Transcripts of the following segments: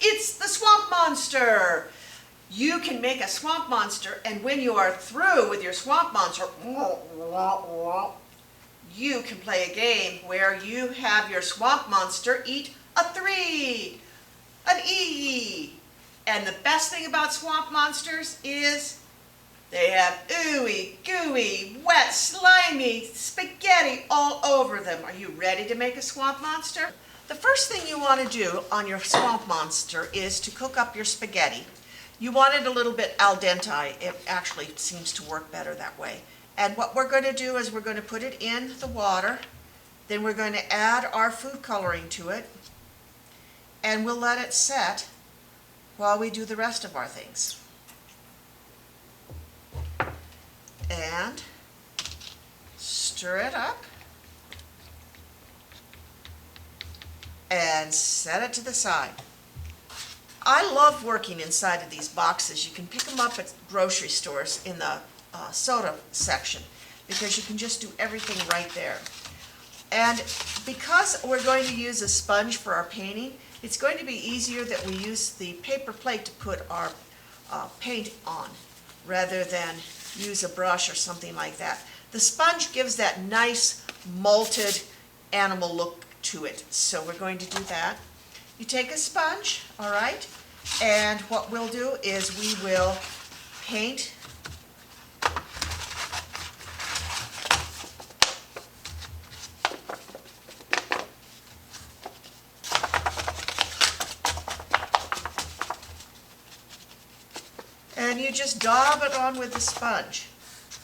It's the swamp monster. You can make a swamp monster, and when you are through with your swamp monster, you can play a game where you have your swamp monster eat a 3, an E. And the best thing about swamp monsters is they have ooey, gooey, wet, slimy spaghetti all over them. Are you ready to make a swamp monster? The first thing you want to do on your swamp monster is to cook up your spaghetti. You want it a little bit al dente. It actually seems to work better that way. And what we're going to do is we're going to put it in the water. Then we're going to add our food coloring to it. And we'll let it set while we do the rest of our things. And stir it up. And set it to the side. I love working inside of these boxes. You can pick them up at grocery stores in the soda section because you can just do everything right there. And because we're going to use a sponge for our painting, it's going to be easier that we use the paper plate to put our paint on rather than use a brush or something like that. The sponge gives that nice malted animal look to it. So we're going to do that. You take a sponge, all right, and what we'll do is we will paint and you just daub it on with the sponge,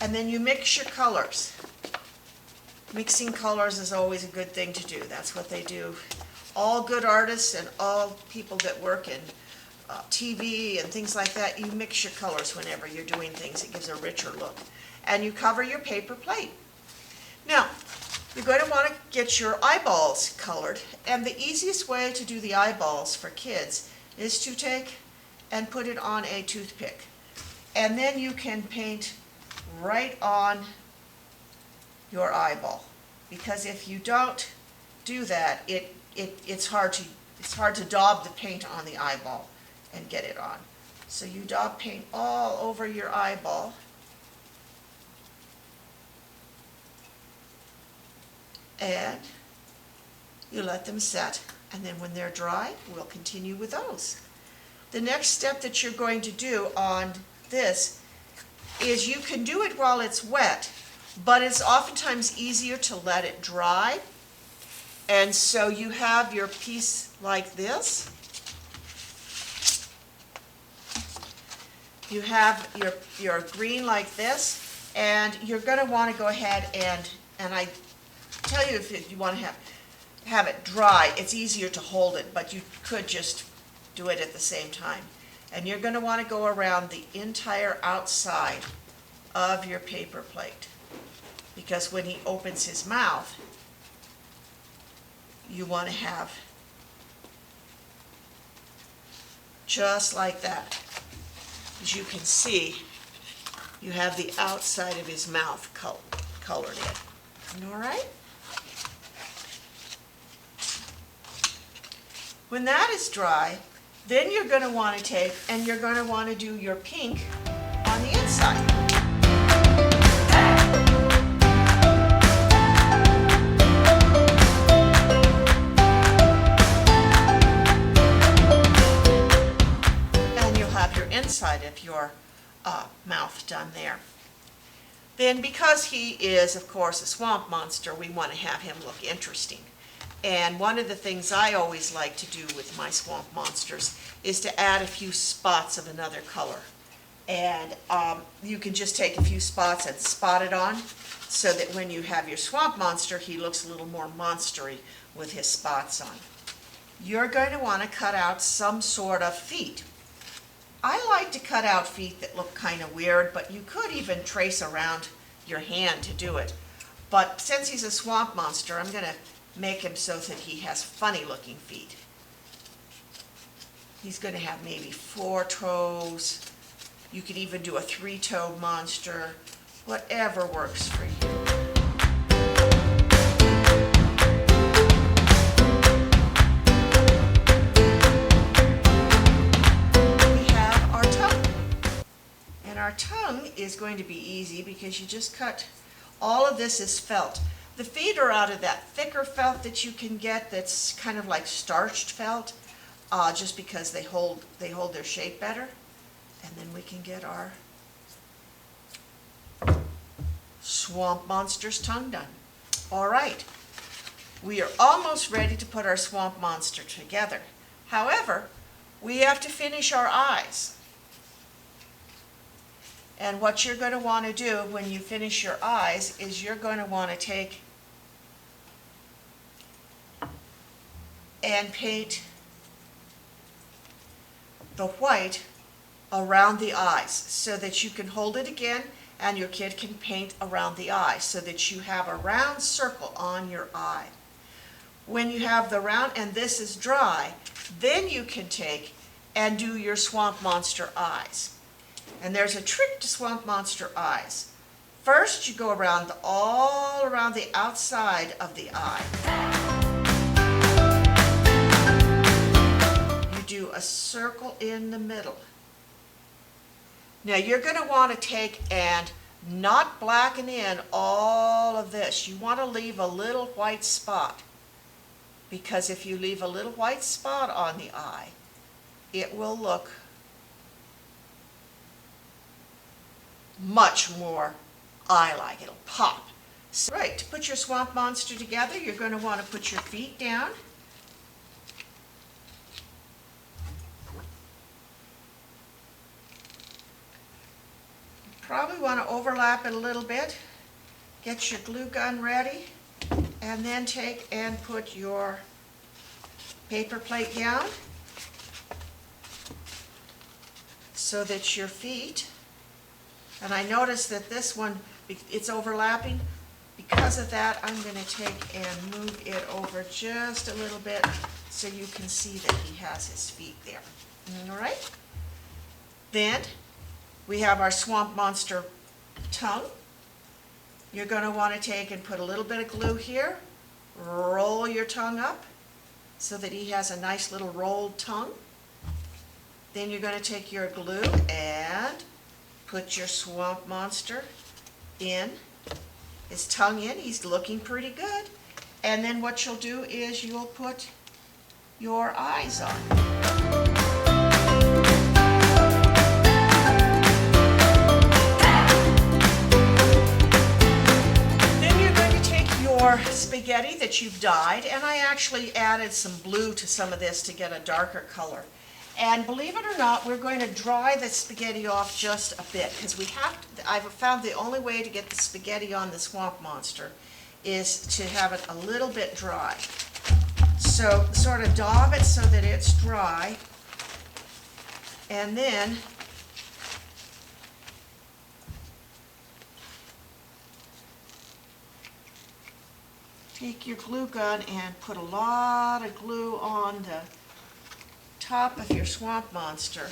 and then you mix your colors. Mixing colors is always a good thing to do. That's what they do. All good artists and all people that work in TV and things like that, you mix your colors whenever you're doing things. It gives a richer look. And you cover your paper plate. Now, you're going to want to get your eyeballs colored, and the easiest way to do the eyeballs for kids is to take and put it on a toothpick. And then you can paint right on your eyeball, because if you don't do that, it's hard to daub the paint on the eyeball and get it on. So you daub paint all over your eyeball. And you let them set, and then when they're dry, we'll continue with those. The next step that you're going to do on this is you can do it while it's wet, but it's oftentimes easier to let it dry. And so you have your piece like this. You have your green like this, and you're going to want to go ahead and I tell you, if you want to have it dry, it's easier to hold it, but you could just do it at the same time. And you're going to want to go around the entire outside of your paper plate, because when he opens his mouth, you want to have just like that. As you can see, you have the outside of his mouth colored in. All right? When that is dry, then you're going to want to take and you're going to want to do your pink on the inside. Inside of your mouth done there. Then, because he is, of course, a swamp monster, we want to have him look interesting. And one of the things I always like to do with my swamp monsters is to add a few spots of another color. And you can just take a few spots and spot it on, so that when you have your swamp monster, he looks a little more monstery with his spots on. You're going to want to cut out some sort of feet. I like to cut out feet that look kind of weird, but you could even trace around your hand to do it. But since he's a swamp monster, I'm going to make him so that he has funny looking feet. He's going to have maybe 4 toes. You could even do a 3-toed monster, whatever works for you. our tongue is going to be easy because you just cut, all of this is felt. The feet are out of that thicker felt that you can get that's kind of like starched felt, just because they hold their shape better. And then we can get our swamp monster's tongue done. All right, we are almost ready to put our swamp monster together. However, we have to finish our eyes. And what you're going to want to do when you finish your eyes is you're going to want to take and paint the white around the eyes so that you can hold it again and your kid can paint around the eye so that you have a round circle on your eye. When you have the round and this is dry, then you can take and do your swamp monster eyes. And there's a trick to swamp monster eyes. First, you go around all around the outside of the eye. You do a circle in the middle. Now you're going to want to take and not blacken in all of this. You want to leave a little white spot, because if you leave a little white spot on the eye, it will look much more eye-like. It'll pop. So, right, to put your swamp monster together, you're going to want to put your feet down. You probably want to overlap it a little bit. Get your glue gun ready, and then take and put your paper plate down so that your feet, and I notice that this one, it's overlapping. Because of that, I'm going to take and move it over just a little bit so you can see that he has his feet there. All right? Then we have our swamp monster tongue. You're going to want to take and put a little bit of glue here, roll your tongue up so that he has a nice little rolled tongue. Then you're going to take your glue and put your swamp monster in, his tongue in. He's looking pretty good. And then what you'll do is you'll put your eyes on. Then you're going to take your spaghetti that you've dyed, and I actually added some blue to some of this to get a darker color. And believe it or not, we're going to dry the spaghetti off just a bit, because I've found the only way to get the spaghetti on the swamp monster is to have it a little bit dry. So sort of daub it so that it's dry, and then take your glue gun and put a lot of glue on the top of your swamp monster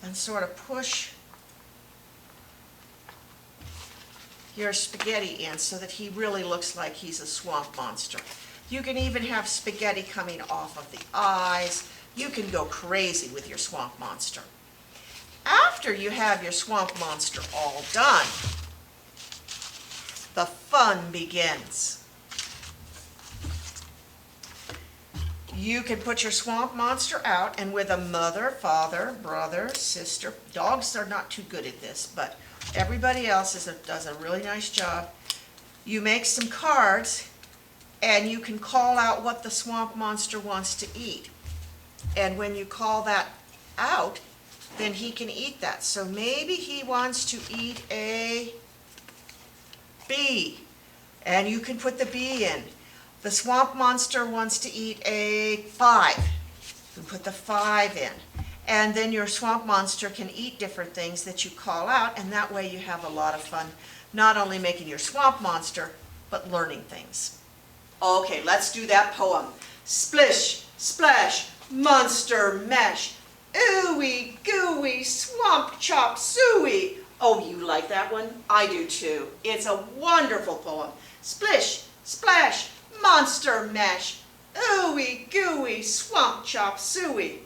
and sort of push your spaghetti in so that he really looks like he's a swamp monster. You can even have spaghetti coming off of the eyes. You can go crazy with your swamp monster. After you have your swamp monster all done, the fun begins. You can put your swamp monster out, and with a mother, father, brother, sister, dogs are not too good at this, but everybody else does a really nice job. You make some cards, and you can call out what the swamp monster wants to eat. And when you call that out, then he can eat that. So maybe he wants to eat a bee, and you can put the bee in. The swamp monster wants to eat a 5. You put the 5 in. And then your swamp monster can eat different things that you call out, and that way you have a lot of fun, not only making your swamp monster, but learning things. Okay, let's do that poem. Splish, splash, monster mash, ooey gooey, swamp chop suey. Oh, you like that one? I do too. It's a wonderful poem. Splish, splash, monster mash, ooey gooey, swamp chop suey.